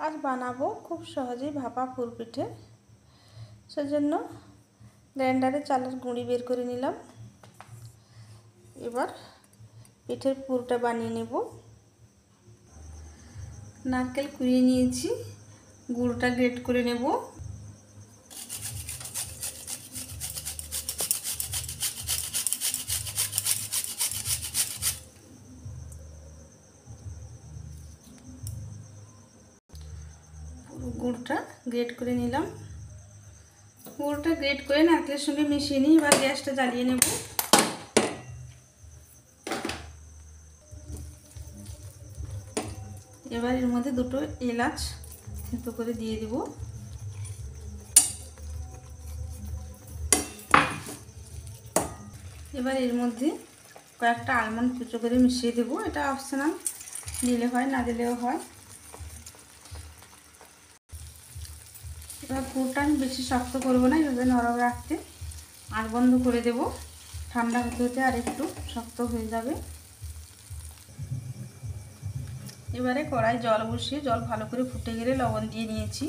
আজ বানাবো খুব সহজেই ভাপা পুর পিঠে। সেজন্য গ্রাইন্ডারে চালের গুঁড়ি বের করে নিলাম। এবার পিঠের পুরটা বানিয়ে নেব। নারকেল কুড়িয়ে নিয়েছি, গুড়টা গ্রেট করে নেব। গুড়টা গ্রেট করে নিলাম। গুড়টা গ্রেট করে নারকেলের সঙ্গে মিশিয়ে নিই। এবার গ্যাসটা জ্বালিয়ে নেব। এবার এর মধ্যে দুটো এলাচ থেঁতো করে দিয়ে দিব। এবার এর মধ্যে কয়েকটা আলমন্ড কুচো করে মিশিয়ে দেব। এটা অপশনাল, দিলে হয় না দিলেও হয়। এবার গুড়টা আমি বেশি শক্ত করবো না, এভাবে নরম রাখতে আঁচ বন্ধ করে দেব। ঠান্ডা হতে হতে আর একটু শক্ত হয়ে যাবে। এবারে কড়াই জল বসিয়ে জল ভালো করে ফুটে গেলে লবণ দিয়ে নিয়েছি,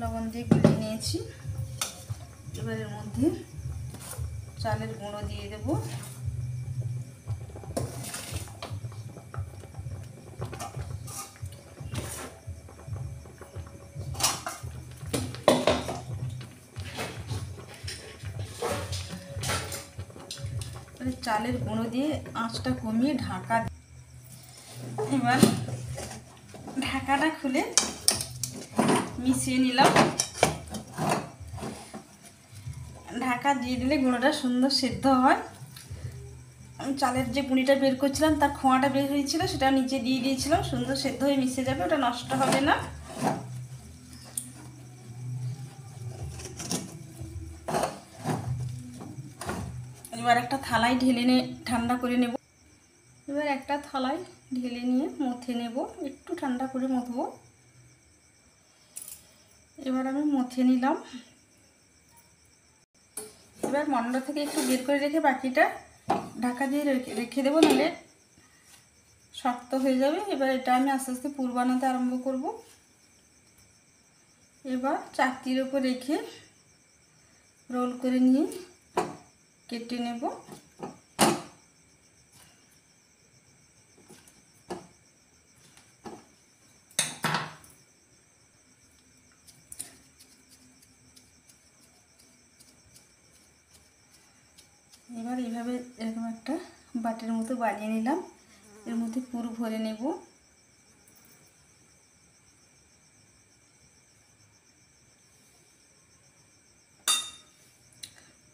লবণ দিয়ে গুলিয়ে নিয়েছি। এবার এর মধ্যে চালের গুঁড়ো দিয়ে দেব। চালের গুঁড়ো দিয়ে আঁচটা কমিয়ে ঢাকা। এবার ঢাকাটা খুলে মিশিয়ে নিলাম। ঢাকা দিয়ে দিলে গুঁড়োটা সুন্দর সেদ্ধ হয়। আমি চালের যে গুঁড়িটা বের করছিলাম তার খোঁয়াটা বের হয়েছিল, সেটা নিচে দিয়ে দিয়েছিলাম। সুন্দর সেদ্ধ হয়ে মিশে যাবে, ওটা নষ্ট হবে না। এবার একটা থালায় ঢেলে ঠান্ডা করে নেব। এবার একটা থালায় ঢেলে নিয়ে মথে নেব, একটু ঠান্ডা করে মথবো। এবার আমি মথে নিলাম। এবার মন্ড থেকে একটু বের করে রেখে বাকিটা ঢাকা দিয়ে রেখে দেবো, নাহলে শক্ত হয়ে যাবে। এবার এটা আমি আস্তে আস্তে পুর বানাতে আরম্ভ করব। এবার চাকতির ওপর রেখে রোল করে নিয়ে কেটে নেব। এবার এইভাবে এরকম একটা বাটির মতো বানিয়ে নিলাম। এর মধ্যে পুর ভরে নেব।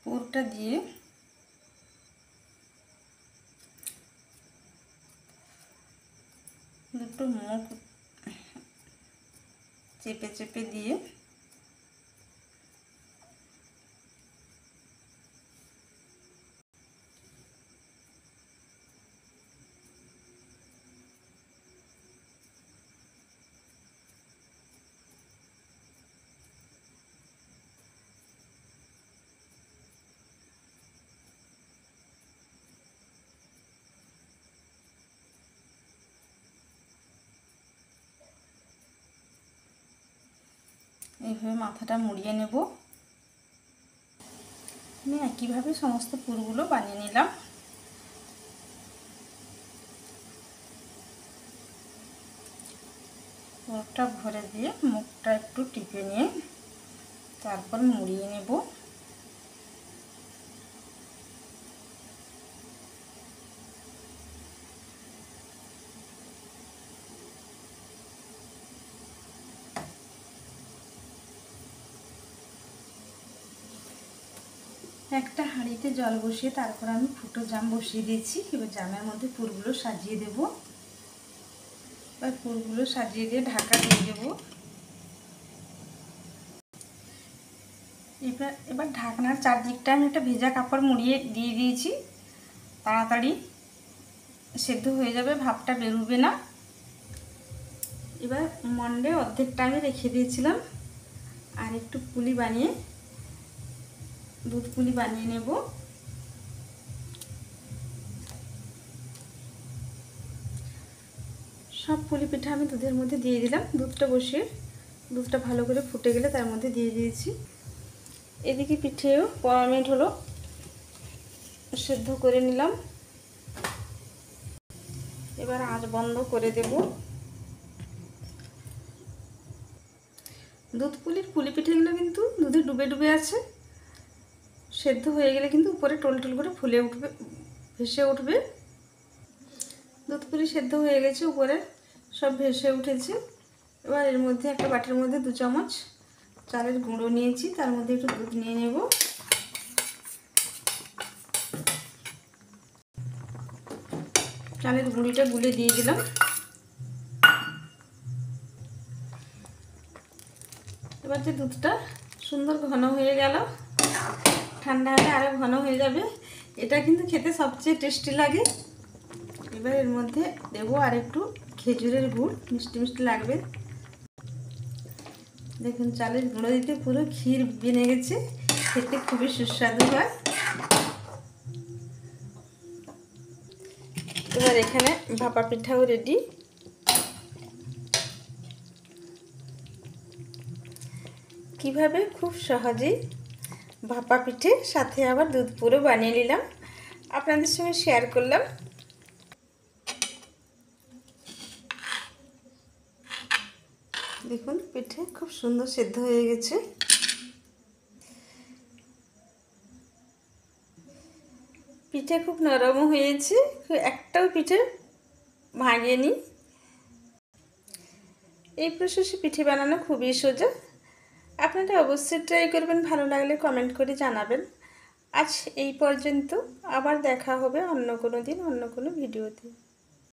পুরটা দিয়ে দুটো মুখ চেপে চেপে দিয়ে এইভাবে মাথাটা মুড়িয়ে নেব। আমি একইভাবে সমস্ত পুরগুলো বানিয়ে নিলাম। পুরটা ভরে দিয়ে মুখটা একটু টিপে নিয়ে তারপর মুড়িয়ে নেব। একটা হাঁড়িতে জল বসিয়ে তারপর আমি ফুটো জাম বসিয়ে দিয়েছি। এবার জামের মধ্যে পুরগুলো সাজিয়ে দেব। এবার পুরগুলো সাজিয়ে দিয়ে ঢাকা দিয়ে দেব। এবার ঢাকনার চারদিকটা আমি একটা ভেজা কাপড় মুড়িয়ে দিয়ে দিয়েছি। তাড়াতাড়ি সেদ্ধ হয়ে যাবে, ভাপটা বেরোবে না। এবার মন্ডে অর্ধেকটা আমি রেখে দিয়েছিলাম, আর একটু পুলি বানিয়ে দুধ পুলি বানিয়ে নেব। সব পুলি পিঠা আমি দুধের মধ্যে দিয়ে দিলাম। দুধটা বসিয়ে দুধটা ভালো করে ফুটে গেলে তার মধ্যে দিয়ে দিয়েছি। এদিকে পিঠেও 15 মিনিট হলো সেদ্ধ করে নিলাম। এবার আঁচ বন্ধ করে দেব। দুধ পুলি পিঠেগুলো কিন্তু দুধে ডুবে ডুবে আছে। সেদ্ধ হয়ে গেলে কিন্তু উপরে টোল টোল করে ফুলে উঠবে, ভেসে উঠবে। দুধ পুলি সেদ্ধ হয়ে গেছে, উপরে সব ভেসে উঠেছে। এবার এর মধ্যে একটা বাটির মধ্যে 2 চামচ চালের গুঁড়ো নিয়েছি, তার মধ্যে একটু দুধ নিয়ে নেব। চালের গুঁড়িটা গুলে দিয়ে দিলাম। এবার যে দুধটা সুন্দর ঘন হয়ে গেল, ঠান্ডা হলে আরও ঘন হয়ে যাবে। এটা কিন্তু খেতে সবচেয়ে টেস্টি লাগে। এবার এর মধ্যে দেবো আর একটু খেজুরের গুড়, মিষ্টি মিষ্টি লাগবে। দেখুন চালের গুঁড়ো দিতে পুরো ক্ষীর বেনে গেছে, খেতে খুবই সুস্বাদু হয়। এবার এখানে ভাপা পিঠাও রেডি। কিভাবে খুব সহজেই ভাপা পিঠে সাথে আবার দুধ পুরো বানিয়ে নিলাম, আপনাদের সঙ্গে শেয়ার করলাম। দেখুন পিঠে খুব সুন্দর সেদ্ধ হয়ে গেছে। পিঠে খুব নরমও হয়েছে, একটাও পিঠে ভাঙেনি। এই প্রসেসে পিঠে বানানো খুবই সোজা, আপনারা অবশ্যই ট্রাই করবেন। ভালো লাগলে কমেন্ট করে জানাবেন। আজ এই পর্যন্ত, আবার দেখা হবে অন্য কোনো দিন অন্য কোনো ভিডিওতে।